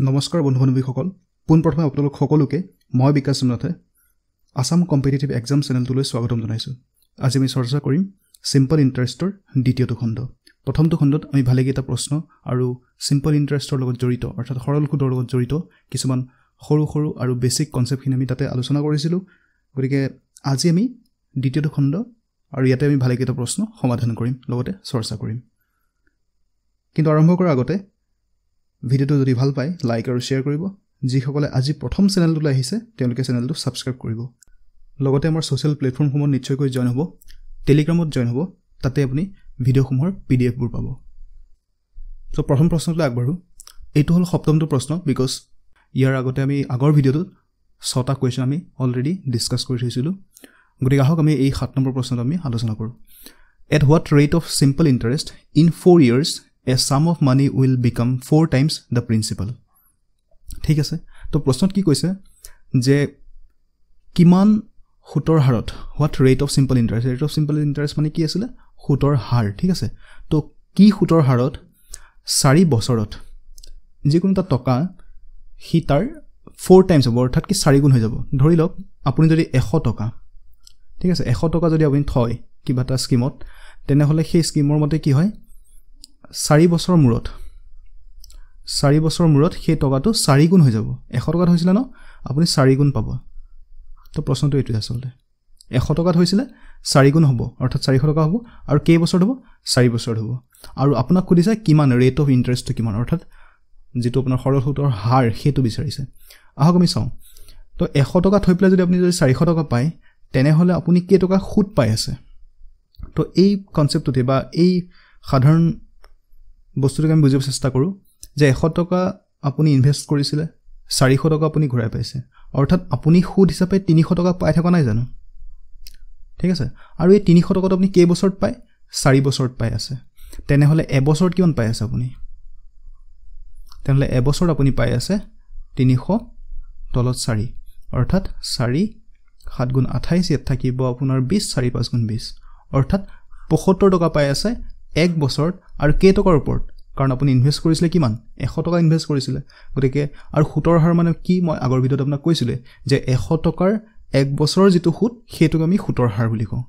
নমস্কাৰ বন্ধু-বান্ধৱীসকল পুনপ্ৰথমে আপোনালোক সকলোকে মই বিকাশ চন্দ্ৰনাথে আসাম কম্পিটিটিভ এক্সাম চেনেলটোলৈ স্বাগতম জনাইছোঁ। আজি আমি চৰ্চা কৰিম সিম্পল ইণ্টাৰেষ্টৰ দ্বিতীয়টো খণ্ড। প্ৰথমটো খণ্ডত আমি ভালেকেইটা প্ৰশ্ন আৰু সিম্পল ইণ্টাৰেষ্টৰ লগত জড়িত অৰ্থাৎ সৰল সুদৰ লগত জড়িত কিছুমান সৰু সৰু আৰু বেসিক কনসেপ্টখিনি আমি তাতে আলোচনা কৰিছিলোঁ। গতিকে আজি আমি দ্বিতীয়টো খণ্ড আৰু ইয়াতে আমি ভালেকেইটা প্ৰশ্ন সমাধান কৰিম, লগতে চৰ্চা কৰিম। কিন্তু আৰম্ভ কৰাৰ আগতে ভিডিওটো যদি ভাল পায় লাইক আৰু শেয়াৰ কৰিব। যিসকলে আজি প্ৰথম চেনেলটোলৈ আহিছে তেওঁলোকে চেনেলটো সাবস্ক্ৰাইব কৰিব। লগতে আমাৰ সোশ্যাল প্লেটফৰ্মসমূহত নিশ্চয়কৈ জয়েন হ'ব, টেলিগ্ৰামত জয়েন হ'ব, তাতে আপুনি ভিডিঅ'সমূহৰ পিডিএফবোৰ পাব। সো প্ৰথম প্ৰশ্নটোলৈ আগবাঢ়ো। এইটো হ'ল সপ্তমটো প্ৰশ্ন, বিকজ ইয়াৰ আগতে আমি আগৰ ভিডিঅ'টোত 6টা কুৱেশ্যন আমি অলৰেডি ডিছকাছ কৰি থৈছিলোঁ। গতিকে আহক আমি এই 7 নম্বৰ প্ৰশ্নটো আমি আলোচনা কৰোঁ। At what rate of simple interest in 4 years a sum of money will become 4 times the principal? ঠিক আছে, তো প্ৰশ্নত কি কৈছে যে কিমান সুতৰ হাৰত, what rate of simple interest, rate of simple interest মানে কি আছিলে? সুতৰ হাৰ। ঠিক আছে, তো কি সুতৰ হাৰত 4 বছৰত যিকোনো এটা টকা সি তাৰ 4 টাইমছ হ'ব, অৰ্থাৎ কি 4 গুণ হৈ যাব। ধৰি লওক আপুনি যদি 100 টকা, ঠিক আছে, 100 টকা যদি আপুনি থয় কিবা এটা স্কিমত, তেনেহ'লে সেই স্কিমৰ মতে কি হয় 4 বছৰৰ মূৰত সেই টকাটো 4 গুণ হৈ যাব। 100 টকাত হৈছিলে ন, আপুনি 4 গুণ পাব। তো প্ৰশ্নটো এইটোৱে আচলতে 100 টকাত হৈছিলে 4 গুণ হ'ব, অৰ্থাৎ 400 টকা হ'ব। আৰু কেই বছৰত হ'ব? 4 বছৰত হ'ব। আৰু আপোনাক সুধিছে কিমান ৰেট অফ ইণ্টাৰেষ্টটো কিমান, অৰ্থাৎ যিটো আপোনাৰ সৰল সুতৰ হাৰ সেইটো বিচাৰিছে। আহক আমি চাওঁ। তো 100 টকা থৈ পেলাই যদি আপুনি 400 টকা পায়, তেনেহ'লে আপুনি কেই টকা সুদ পাই আছে? তো এই কনচেপ্টটোতে বা এই সাধাৰণ বস্তুটোকে আমি বুজিব চেষ্টা কৰোঁ যে 100 টকা আপুনি ইনভেষ্ট কৰিছিলে, 400 টকা আপুনি ঘূৰাই পাইছে, অৰ্থাৎ আপুনি সুদ হিচাপে 300 টকা পাই থকা নাই জানো? ঠিক আছে, আৰু এই 300 টকাটো আপুনি কেই বছৰত পায়? 4 বছৰত পাই আছে। তেনেহ'লে এবছৰত কিমান পাই আছে আপুনি? তেনেহ'লে এবছৰত আপুনি পাই আছে 300 তলত 4, অৰ্থাৎ 4 7 গুণ 28, ইয়াত থাকিব আপোনাৰ 20, 4 5 গুণ 20, অৰ্থাৎ 75 টকা পাই আছে এক বছৰত। আৰু কেই টকাৰ ওপৰত? কাৰণ আপুনি ইনভেষ্ট কৰিছিলে কিমান? 100 টকা ইনভেষ্ট কৰিছিলে। গতিকে আৰু সুতৰ হাৰ মানে কি, মই আগৰ ভিডিঅ'ত আপোনাক কৈছিলোঁ যে 100 টকাৰ এক বছৰৰ যিটো সুদ সেইটোক আমি সুতৰ হাৰ বুলি কওঁ।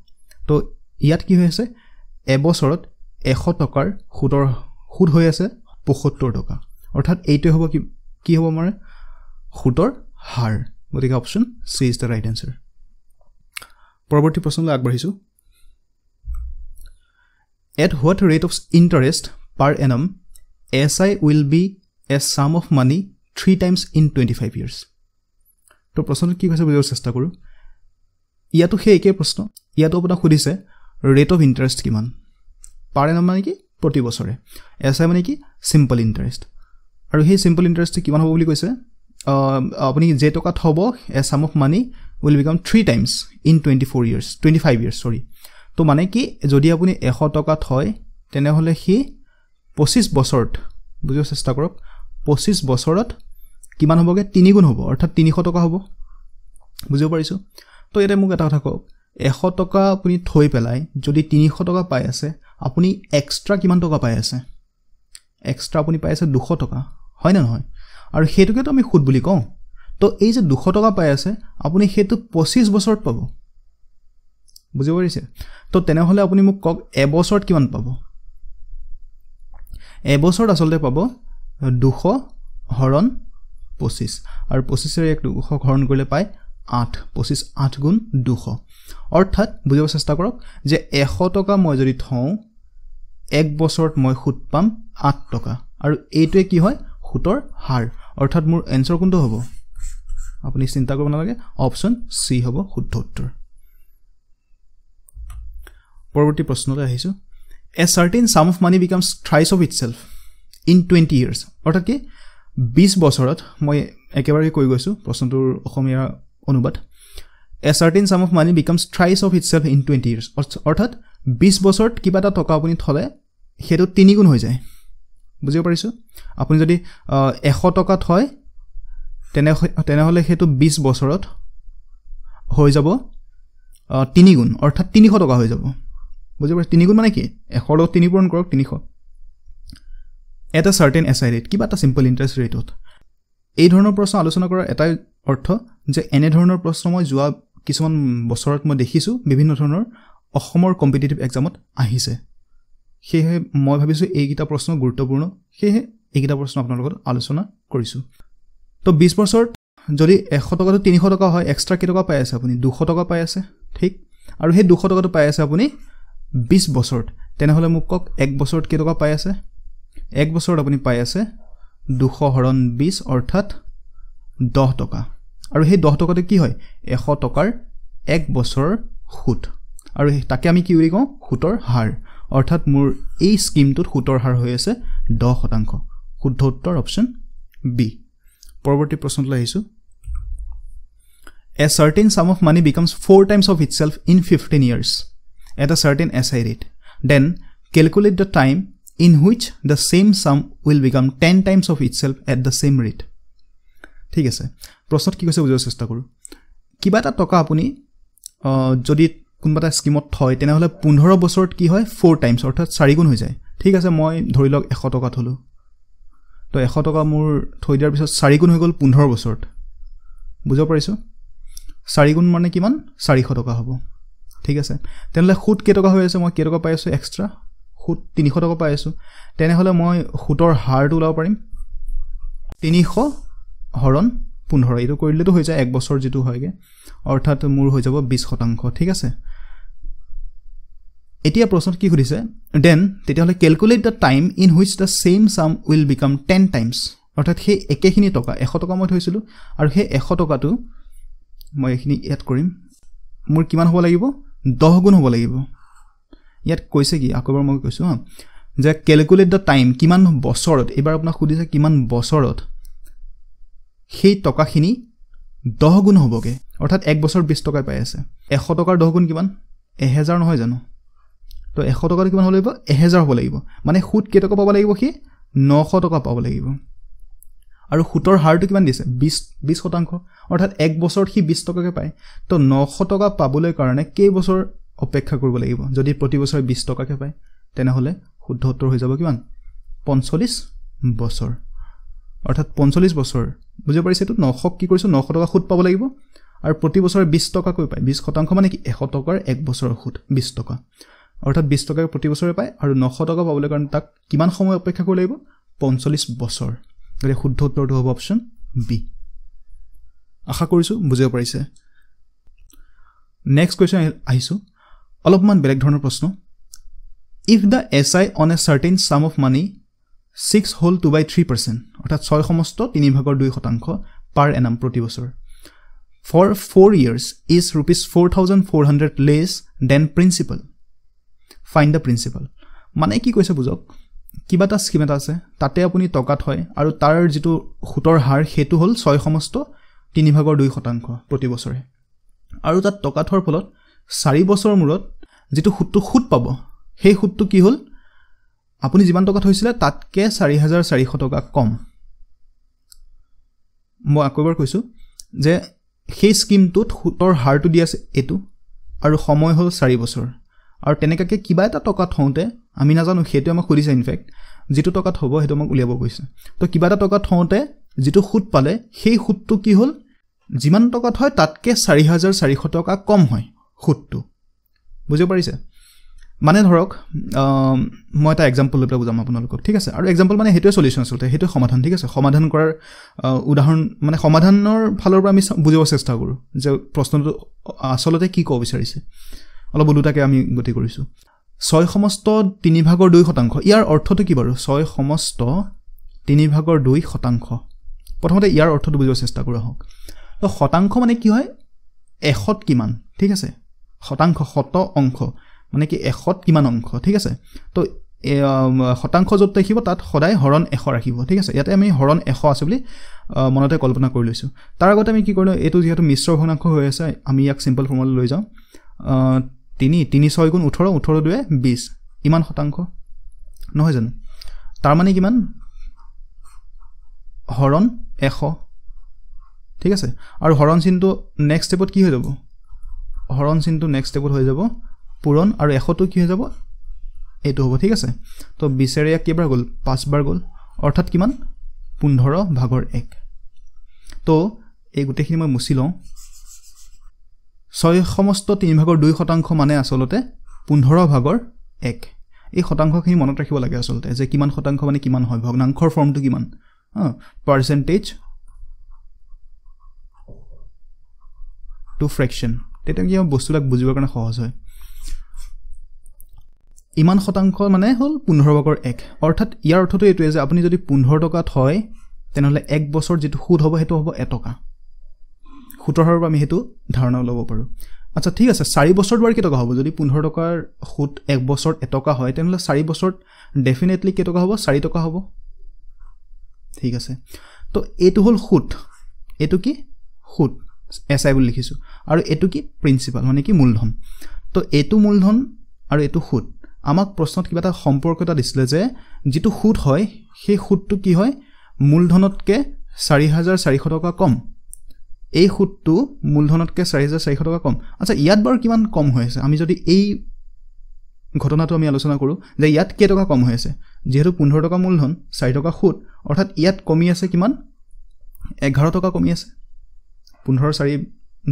তো ইয়াত কি হৈ আছে? এবছৰত 100 টকাৰ সুদ হৈ আছে 75 টকা, অৰ্থাৎ এইটোৱে হ'ব কি হ'ব মানে সুতৰ হাৰ। গতিকে option C is the right answer. পৰৱৰ্তী প্ৰশ্নলৈ আগবাঢ়িছোঁ। At what rate of interest per annum SI will be a sum of money 3 times in 25 years? তো প্ৰশ্নটো কি কৈছে বুজিব চেষ্টা কৰোঁ। ইয়াতো সেই একেই প্ৰশ্ন। ইয়াতো আপোনাক সুধিছে ৰেট অফ ইণ্টাৰেষ্ট কিমান। পাৰ এনাম মানে কি? প্ৰতি বছৰে। SI মানে কি? Simple interest. আৰু সেই সিম্পল ইণ্টাৰেষ্টটো কিমান হ'ব বুলি কৈছে? আপুনি যে টকা থ'ব a sum of money will become 3 times in 25 years, সৰি। তো মানে কি, যদি আপুনি 100 টকা থয় তেনেহ'লে সি 25 বছৰত, বুজিব চেষ্টা কৰক, 25 বছৰত কিমান হ'বগৈ? 3 গুণ হ'ব, অৰ্থাৎ 300 টকা হ'ব। বুজিব পাৰিছোঁ? তো ইয়াতে মোক এটা কথা কওক, 100 টকা আপুনি থৈ পেলাই যদি 300 টকা পাই আছে, আপুনি এক্সট্ৰা কিমান টকা পাই আছে? এক্সট্ৰা আপুনি পাই আছে 200 টকা, হয় নে নহয়? আৰু সেইটোকেতো আমি সুদ বুলি কওঁ। তো এই যে 200 টকা পাই আছে, আপুনি সেইটো 25 বছৰত পাব। বুজিব পাৰিছে? তো তেনেহ'লে আপুনি মোক কওক এবছৰত কিমান পাব? এবছৰত আচলতে পাব 200 হৰণ 25, আৰু 25ৰে 200 হৰণ কৰিলে পায় 8, 25 8 গুণ 200, অৰ্থাৎ বুজিব চেষ্টা কৰক যে 100 টকা মই যদি থওঁ এক বছৰত মই সুদ পাম 8 টকা, আৰু এইটোৱে কি হয়? সুতৰ হাৰ। অৰ্থাৎ মোৰ এনচাৰ কোনটো হ'ব? আপুনি চিন্তা কৰিব নালাগে, অপশ্যন চি হ'ব শুদ্ধ উত্তৰ। পৰৱৰ্তী প্ৰশ্নলৈ আহিছোঁ। A certain sum of money becomes thrice of itself in 20 years, অৰ্থাৎ কি 20 বছৰত, মই একেবাৰে কৈ গৈছোঁ প্ৰশ্নটোৰ অসমীয়া অনুবাদ। A certain sum of money becomes thrice of itself in 20 years, অৰ্থাৎ 20 বছৰত কিবা এটা টকা আপুনি থ'লে সেইটো 3 গুণ হৈ যায়। বুজিব পাৰিছোঁ? আপুনি যদি 100 টকা থয় তেনেহ'লে সেইটো 20 বছৰত হৈ যাব 3 গুণ, অৰ্থাৎ 300 টকা হৈ যাব। বুজি পাইছে? 3 গুণ মানে কি? 100 লগত 3 পূৰণ কৰক, 300। এটা সাৰ্টেন এছআই ৰেট, কিবা এটা সিম্পল ইণ্টাৰেষ্ট ৰেটত এই ধৰণৰ প্ৰশ্ন আলোচনা কৰাৰ এটাই অৰ্থ যে এনে ধৰণৰ প্ৰশ্ন মই যোৱা কিছুমান বছৰত মই দেখিছোঁ বিভিন্ন ধৰণৰ অসমৰ কম্পিটিটিভ এক্সামত আহিছে সেয়ে মই ভাবিছোঁ এইকেইটা প্ৰশ্ন গুৰুত্বপূৰ্ণ সেয়ে এইকেইটা প্ৰশ্ন আপোনাৰ লগত আলোচনা কৰিছোঁ তো 20 বছৰত যদি 100 টকাটো 300 টকা হয় এক্সট্ৰা কেই টকা পাই আছে আপুনি 200 টকা পাই আছে ঠিক আৰু সেই 200 টকাটো পাই আছে আপুনি 20 বছৰত তেনেহলে মোক কক 1 বছৰত কেই টকা পাই আছে 1 বছৰত আপুনি পাই আছে 200 হৰণ 20 অৰ্থাৎ 10 টকা আৰু সেই 10 টকাটো কি হয় 100 টকাৰ 1 বছৰৰ সুত আৰু তাকে আমি কি বুলি কওঁ সুতৰ হাৰ অৰ্থাৎ মোৰ এই স্কিমটোত সুতৰ হাৰ হৈ আছে 10% শুদ্ধ উত্তৰ অপচন বি পৰৱৰ্তী প্ৰশ্নলৈ আহিছো A certain sum of money becomes 4 times of itself in 15 years at a certain SI rate. Then calculate the time in which the same sum will become 10 times of itself at the same rate. ঠিক আছে প্ৰশ্নত কি কৈছে বুজিব চেষ্টা কৰো কিবা এটা টকা আপুনি যদি কোনবাটা স্কিমত থয় তেনেহলে 15 বছৰত কি হয় 4 টাইমছ অৰ্থাৎ 4 গুণ হৈ যায় ঠিক আছে মই ধৰি লওক 100 টকা থলো তো 100 টকা মোৰ থৈ দিয়াৰ পিছত 4 গুণ হৈ গল 15 বছৰত বুজিব পাৰিছো 4 গুণ মানে কিমান 400 টকা হ'ব ঠিক আছে তেনেহলে সুত কেই টকা হৈ আছে মই কেই টকা পাই আছো এক্সট্ৰা সুত 300 টকা পাই আছো তেনেহলে মই সুতৰ হাৰটো ওলাব পাৰিম 300 হৰণ 15 এইটো কৰিলেতো হৈ যায় 1 বছৰ যেটো হয়গে অৰ্থাৎ মোৰ হৈ যাব 20% ঠিক আছে এতিয়া প্ৰশ্নত কি সুধিছে দেন তেতিয়াহলে calculate the time in which da same sum will became 10 times অৰ্থাৎ সেই একেখিনি টকা 100 টকা মই থৈছিলো আৰু সেই 100 টকাটো মই এখিনি এড কৰিম মোৰ কিমান হ'ব লাগিব 10 গুণ হ'ব লাগিব ইয়াত কৈছে কি আকবাৰ মই কৈছো যে ক্যালকুলেট দা টাইম কিমান বছৰত এবাৰ আপোনাক সুধিছে কিমান বছৰত সেই টকাখিনি 10 গুণ হ'বগে অৰ্থাৎ 1 বছৰ 20 টকা পাই আছে 100 টকাৰ 10 গুণ কিমান 1000 নহয় জানো তো 100 টকাৰ কিমান হ'ব লাগিব 1000 হ'ব লাগিব মানে সুত কেই টকা পাব লাগিব কি 900 টকা পাব লাগিব আৰু সুতৰ হাৰটো কিমান দিছে 20% অৰ্থাৎ 1 বছৰত সি 20 টকাকে পায় তো 900 টকা পাবলৈ কাৰণে কেই বছৰ অপেক্ষা কৰিব লাগিব যদি প্ৰতি বছৰে 20 টকাকে পায় তেনেহলে শুদ্ধ উত্তৰ হৈ যাব কিমান 45 বছৰ অৰ্থাৎ 45 বছৰ বুজি পাৰিছে তো 900 কি কৰিছো 900 টকা সুত পাব লাগিব আৰু প্ৰতি বছৰে 20 টকা কৈ পায় 20% মানে কি 100 টকাৰ 1 বছৰৰ সুত 20 টকা অৰ্থাৎ 20 টকা প্ৰতি বছৰে পায় আৰু 900 টকা পাবলৈ কাৰণে তাক কিমান সময় অপেক্ষা কৰিব লাগিব 45 বছৰ গৰে শুদ্ধ উত্তৰটো হ'ব অপচন বি আশা কৰিছো বুজিব পাৰিছে নেক্সট কোৱেশ্চন আহিছো অলপমান বেলেগ ধৰণৰ প্ৰশ্ন if the SI on a certain sum of money 6 whole 2/3% অৰ্থাৎ 6 সমস্ত 3/2% per annum প্ৰতি বছৰ for 4 years is rupees 4400 less than principal find the principal মানে কি কৈছে বুজক কিবা এটা স্কিম এটা আছে তাতে আপুনি টকা থয় আৰু তাৰ যেটো সুতৰ হাৰ হেতু হল 6 সমস্ত 3/2% প্ৰতি বছৰে আৰু তাত টকা থৰ ফলত 4 বছৰৰ মূৰত যেটো সুত পাব সেই সুতটো কি হল আপুনি যিমান টকা থৈছিলে তাতকে 4400 টকা কম মই আকবাৰ কৈছো যে সেই স্কিমটোত সুতৰ হাৰটো দি আছে এটো আৰু সময় হল 4 বছৰ আৰু তেনেকাকে কিবা এটা টকা থওঁতে আমি নাজানো হেতু আমাক খুদিছে ইনফেক্ট যেটো টকা থব হেতু আমাক উলিয়াব কৈছে তো কিবা এটা টকা থওঁতে যেটো সুত পালে সেই সুতটো কি হল যিমান টকা থয় তাতকে 4400 টকা কম হয় সুতটো বুজি পাৰিছে মানে ধৰক মই এটা एग्जांपल লৈ বুজাম আপোনালোকক ঠিক আছে আৰু एग्जांपल মানে হেতুৱে সলিউশন আচলতে হেতু সমাধান ঠিক আছে সমাধান কৰাৰ উদাহৰণ মানে সমাধানৰ ফালৰ পৰা আমি বুজিব চেষ্টা কৰো যে প্ৰশ্নটো আসলতে কি কব বিচাৰিছে অলপ বুলুটাকে আমি গতি কৰিছো 6 সমস্ত 3/2% ইয়াৰ অৰ্থটো কি বাৰু 6 সমস্ত 3/2% প্ৰথমতে ইয়াৰ অৰ্থটো বুজিব চেষ্টা কৰা হওক তো শতাংশ মানে কি হয় 100 কিমান ঠিক আছে শতাংশ শত অংশ মানে কি 100 কিমান অংশ ঠিক আছে তো শতাংশ যত দেখিব তাত সদায় হৰণ 100 ৰাখিব ঠিক আছে ইয়াতে আমি হৰণ 100 আছে বুলি মনতে কল্পনা কৰি লৈছো তাৰ আগতে আমি কি কৰিলো এটো যেহেতু মিশ্ৰ ভগ্নাংশ হৈ আছে আমি ইয়াক সিম্পল ফৰ্মুলা লৈ যাও 3 6 গুণ 18 18 2 20 ইমান শতাংশ নহয় জানো তাৰ মানে কিমান হৰণ 100 ঠিক আছে আৰু হৰণ চিনটো নেক্সট স্টেপত কি হৈ যাব হৰণ চিনটো নেক্সট স্টেপত হৈ যাব পূৰণ আৰু 100 টো কি হৈ যাব এটো হ'ব ঠিক আছে তো 20 এর কেইবাৰ গল 5 বাৰ গল অৰ্থাৎ কিমান 15/1 তো এই গোটেইখিনি মই মুছি লওঁ 6 সমস্ত 3 ভাগৰ 2 শতাংশ মানে আসলতে 15 ভাগৰ 1 এই শতাংশখিনি মনত ৰাখিব লাগে আসলতে যে কিমান শতাংশ মানে কিমান হয় ভগ্নাংশৰ ফৰ্মটো কিমান পাৰ্চেন্টেজ টু ফ্ৰেকশন তেতিয়া কি বস্তুবিলাক বুজিবৰ কাৰণে সহজ হয় ইমান শতাংশ মানে হল 15 ভাগৰ 1 অৰ্থাৎ ইয়াৰ অৰ্থটো এইটোৱে যে আপুনি যদি 15 টকাত হয় তেনেহলে 1 বছৰ যেটো সুদ হ'ব হেতু হ'ব 1 টকা সুতৰ হাৰৰ আমি হেতু ধাৰণা ল'ব পাৰো আচ্ছা ঠিক আছে 4 বছৰ বৰ কি টকা হ'ব যদি 15 টকাৰ সুদ 1 বছৰ 1 টকা হয় তেনেহলে 4 বছৰত ডেফিনেটলি কি টকা হ'ব 4 টকা হ'ব ঠিক আছে তো এটো হল সুদ এটো কি সুদ এসআই বুলি লিখিছো আৰু এটো কি প্ৰিন্সিপাল মানে কি মূলধন তো এটো মূলধন আৰু এটো সুদ আমাক প্ৰশ্নত কিবা এটা সম্পৰ্ক এটা দিছিলে যে যেটো সুদ হয় সেই সুদটো কি হয় মূলধনতকে 4400 টকা কম এই সুদটো মূলধনতকে 4400 টকা কম আচ্ছা ইয়াত বৰ কিমান কম হৈ আছে আমি যদি এই ঘটনাটো আমি আলোচনা কৰো যে ইয়াত কে টকা কম হৈ আছে যেহেতু 15 টকা মূলধন 4 টকা সুদ অৰ্থাৎ ইয়াত কমি আছে কিমান 11 টকা কমি আছে 15 4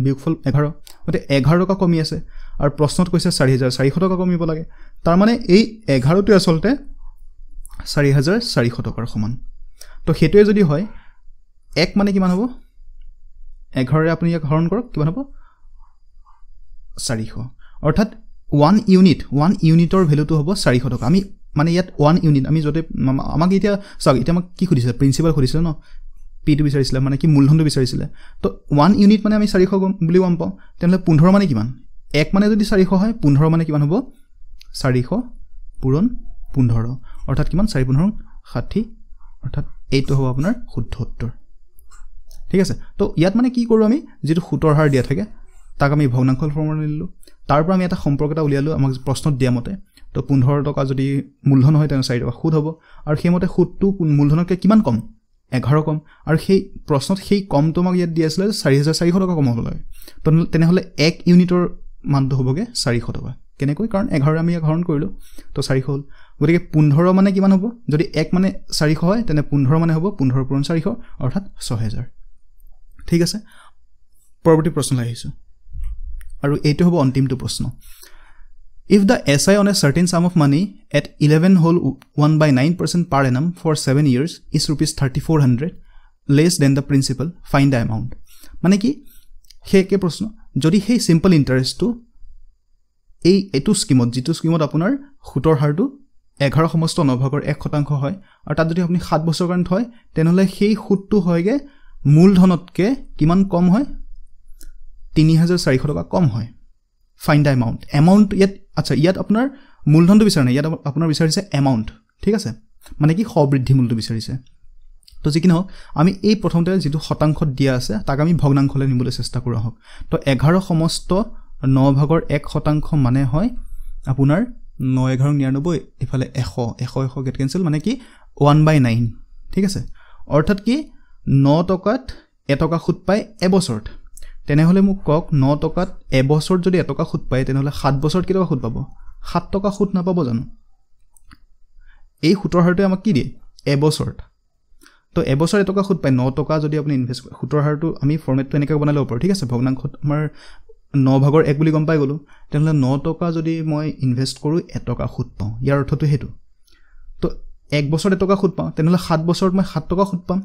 বিয়োগফল 11 অতে 11 টকা কমি আছে আৰু প্ৰশ্নত কৈছে 4400 টকা কমিব লাগে তাৰ মানে এই 11 টো আসলতে 4400 টকাৰ সমান তো হেতুৱে যদি হয় 1 মানে কিমান হ'ব 11 ৰে আপুনি ইয়াক হৰণ কৰক কিমান হ'ব 400 অৰ্থাৎ 1 ইউনিটৰ ভ্যালুটো হ'ব 400 টকা আমি মানে ইয়াত 1 ইউনিট আমি যতে আমাক এতিয়া চাওক এতিয়া আমাক কি খুদিছে প্ৰিন্সিপাল খুদিছে ন পিটো বিচাৰিছিল মানে কি মূলধনটো বিচাৰিছিল তো 1 ইউনিট মানে আমি 400 বুলি গম পাওঁ তেনলে 15 মানে কিমান 1 মানে যদি 400 হয় 15 মানে কিমান হ'ব 400 পূৰণ 15 অৰ্থাৎ কিমান 4 15 60 অৰ্থাৎ এইটো হ'ব আপোনাৰ শুদ্ধ উত্তৰ ঠিক আছে তো ইয়াত মানে কি কৰো আমি যেটো সুতৰ হাৰ দিয়া থাকে তাক আমি ভগ্নাংশৰ ফৰ্মত নিললো তাৰ পৰা আমি এটা সম্পৰ্ক এটা উলিয়ালো আমাক প্ৰশ্নত দিয়া মতে তো 15 টকা যদি মূলধন হয় তেনে 4 টকা সুদ হ'ব আৰু সেইমতে সুদটো মূলধনতকৈ কিমান কম 11 কম আৰু সেই প্ৰশ্নত সেই কমটো আমাক ইয়াত দিয়া আছিল 4400 টকা কম হ'ব লাগে তো তেনেহলে 1 ইউনিটৰ মানটো হ'বগে 400 টকা কেনেকৈ কাৰণ 11 আমি হৰণ কৰিলো তো 400 হ'ল গতিকে 15 মানে কিমান হ'ব যদি 1 মানে 400 হয় তেনে 15 মানে হ'ব 15 পূৰণ 400 অৰ্থাৎ 6000 ঠিক আছে পৰৱৰ্তী প্ৰশ্ন আহিছো আৰু এইটো হ'ব অন্তিমটো প্ৰশ্ন if the SI on a certain sum of money at 11 whole 1/9% per annum for 7 years is rupees 3400 less than the principal find the amount মানে কি হেকে প্ৰশ্ন যদি সেই সিম্পল ইন্টাৰেষ্টটো এই এটো স্কিমত যেটো স্কিমত আপোনাৰ সুতৰ হাৰটো 11 সমস্ত 9 ভাগৰ 1% হয় আৰু তাত যদি আপুনি 7 বছৰ কাৰণে থয় তেনেহলে সেই সুদটো হয়গে মূলধনতকে কিমান কম হয় 3400 টকা কম হয় find the amount ইয়াত আচ্ছা ইয়াত আপোনাৰ মূলধনটো বিচাৰ নাই ইয়াত আপোনাৰ বিচাৰিছে এমাউন্ট ঠিক আছে মানে কি সবৃদ্ধি মূলটো বিচাৰিছে তো যি কি নহওক আমি এই প্ৰথমতে যেটো শতাংশত দিয়া আছে তাক আমি ভগ্নাংশলৈ নিবলৈ চেষ্টা কৰো হক তো 11 সমস্ত 9 ভাগৰ 1% মানে হয় আপোনাৰ 9 11 99 ইফালে 100 গেট কেনসেল মানে কি 1/9 ঠিক আছে অৰ্থাৎ কি 9 টকাত 1 টকা সুদ পায় এবছৰত তেনেহলে মোক কক 9 টকাত এবছৰত যদি 1 টকা সুদ পায় তেনেহলে 7 বছৰত কি টকা সুদ পাব 7 টকা সুদ নাপাব জানো এই সুতৰ হাৰটো আমাক কি দিয়ে এবছৰত তো এবছৰ 1 টকা সুদ পায় 9 টকা যদি আপুনি ইনভেস্ট কৰে সুতৰ হাৰটো আমি ফৰমেটটো এনেকৈ বনাই ল'ব পাৰো ঠিক আছে ভগ্নাংশত আমাৰ 9 ভাগৰ 1 বুলি গম পাই গলো তেনেহলে 9 টকা যদি মই ইনভেস্ট কৰো 1 টকা সুদ পাওঁ ইয়াৰ অৰ্থটো হেতু তো 1 বছৰত 1 টকা সুদ পাওঁ তেনেহলে 7 বছৰত মই 7 টকা সুদ পাম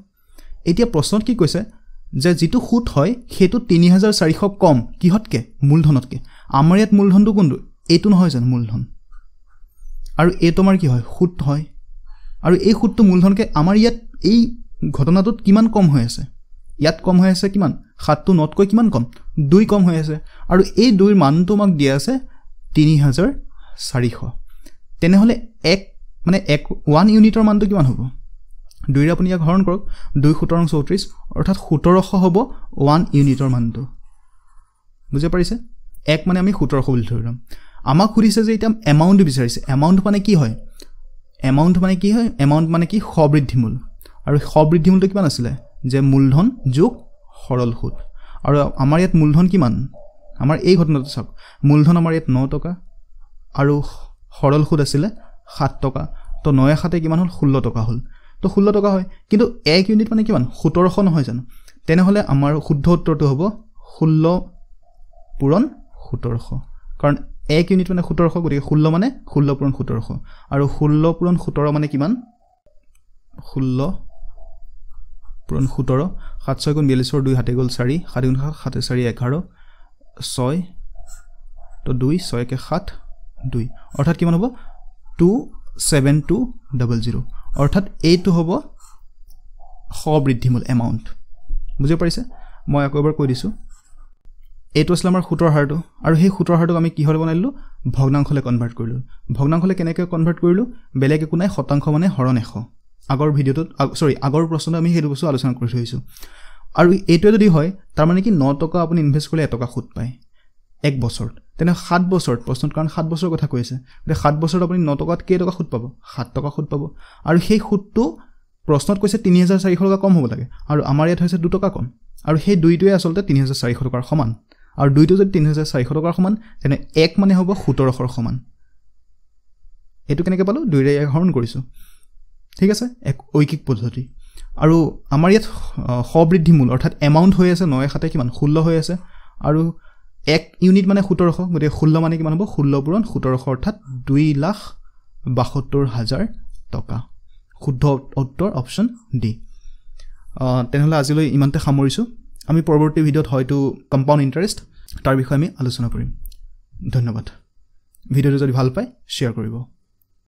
এতিয়া প্ৰশ্নত কি কৈছে যে যেটো সুদ হয় হেতু 3400 কম কিহতকে মূলধনতকে আমাৰ ইয়াত মূলধনটো কোনটো এইটো নহয় জানো মূলধন আৰু এই তোমাৰ কি হয় সুদ হয় আৰু এই সুদটো মূলধনকে আমাৰ ইয়াত এই ঘটনাটোত কিমান কম হৈ আছে ইয়াত কম হৈ আছে কিমান 7 টো 9 কৈ কিমান কম 2 কম হৈ আছে আৰু এই 2 ৰ মানটো আমাক দিয়া আছে 3400 তেনেহলে 1 মানে 1 ইউনিটৰ মানটো কিমান হ'ব 2 ৰ আপুনি ইয়াক হৰণ কৰক 2 17 34 অৰ্থাৎ 1700 হ'ব 1 ইউনিটৰ মানটো বুজি পাৰিছে 1 মানে আমি 1700 বুলি ধৰিম আমাক খুদিছে যে এটা এমাউন্ট বিচাৰিছে এমাউন্ট মানে কি হয় এমাউন্ট মানে কি সবৃদ্ধি মূল আৰু সবৃদ্ধি মূলটো কিমান আছিল যে মূলধন যোগ সৰল সুদ আৰু আমাৰ ইয়াত মূলধন কিমান আমাৰ এই ঘটনাটো চাওক মূলধন আমাৰ ইয়াত 9 টকা আৰু সৰল সুদ আছিল 7 টকা তো 9 7 কিমান হল 16 টকা হল তো 16 টকা হয় কিন্তু 1 ইউনিট মানে কিমান 1700 নহয় জানো তেনেহ'লে আমাৰ শুদ্ধ উত্তৰটো হ'ব 16 পূৰণ 1700 কাৰণ 1 ইউনিট মানে 1700 গতিকে 16 মানে 16 পূৰণ 1700 আৰু 16 পূৰণ 17 মানে কিমান 16 পূৰণ 17 7 6 গুণ 42 2 হাতে গ'ল 4 7 গুণ 7 4 11 6 তো 2 6 কে 7 2 অৰ্থাৎ কিমান হ'ব 27200 অৰ্থাৎ এইটো হ'ব সবৃদ্ধিমূল এমাউণ্ট বুজি পাৰিছে মই আকৌ এবাৰ কৈ দিছোঁ এইটো আছিল আমাৰ সূত্ৰৰ হাৰটো আৰু সেই সূত্ৰৰ হাৰটোক আমি কিহৰ বনাইলোঁ ভগ্নাংশলৈ কনভাৰ্ট কৰিলোঁ ভগ্নাংশলৈ কেনেকৈ কনভাৰ্ট কৰিলোঁ বেলেগ একো নাই শতাংশ মানে হৰণ 100 আগৰ ভিডিঅ'টোত আগৰ প্ৰশ্নত আমি সেইটো বস্তু আলোচনা কৰি থৈছোঁ আৰু এইটোৱে যদি হয় তাৰ মানে কি 9 টকা আপুনি ইনভেষ্ট কৰিলে 1 টকা সুদ পায় 1 বছৰত তেনে 7 বছৰত প্ৰশ্নত কাৰণ 7 বছৰৰ কথা কৈ আছে গতিকে 7 বছৰত আপুনি 9 টকাত কেই টকা সুদ পাব 7 টকা সুদ পাব আৰু সেই সুদটো প্ৰশ্নত কৈছে 3400 টকা কম হ'ব লাগে আৰু আমাৰ ইয়াত হৈছে 2 টকা কম আৰু সেই দুইটোৱে আচলতে 3400 টকাৰ সমান আৰু দুইটো যদি 3400 টকাৰ সমান তেনে 1 মানে হ'ব 1700 সমান এটো কেনেকৈ পালো 2 ৰে হৰণ কৰিছো ঠিক আছে এক ঐকিক পদ্ধতি আৰু আমাৰ ইয়াত সবৃদ্ধিমূল অৰ্থাৎ এমাউণ্ট হৈ আছে 9 7 কিমান 16 হৈ আছে আৰু 1 ইউনিট মানে 1700 গতিকে 16 মানে কিমান হ'ব 16 পূৰণ 1700 অৰ্থাৎ 2,72,000 টকা শুদ্ধ উত্তৰ অপচন ডি তেনেহ'লে আজিলৈ ইমানতে সামৰিছোঁ আমি পৰৱৰ্তী ভিডিঅ'ত হয়তো কম্পাউণ্ড ইণ্টাৰেষ্ট তাৰ বিষয়ে আমি আলোচনা কৰিম ধন্যবাদ ভিডিঅ'টো যদি ভাল পায় শ্বেয়াৰ কৰিব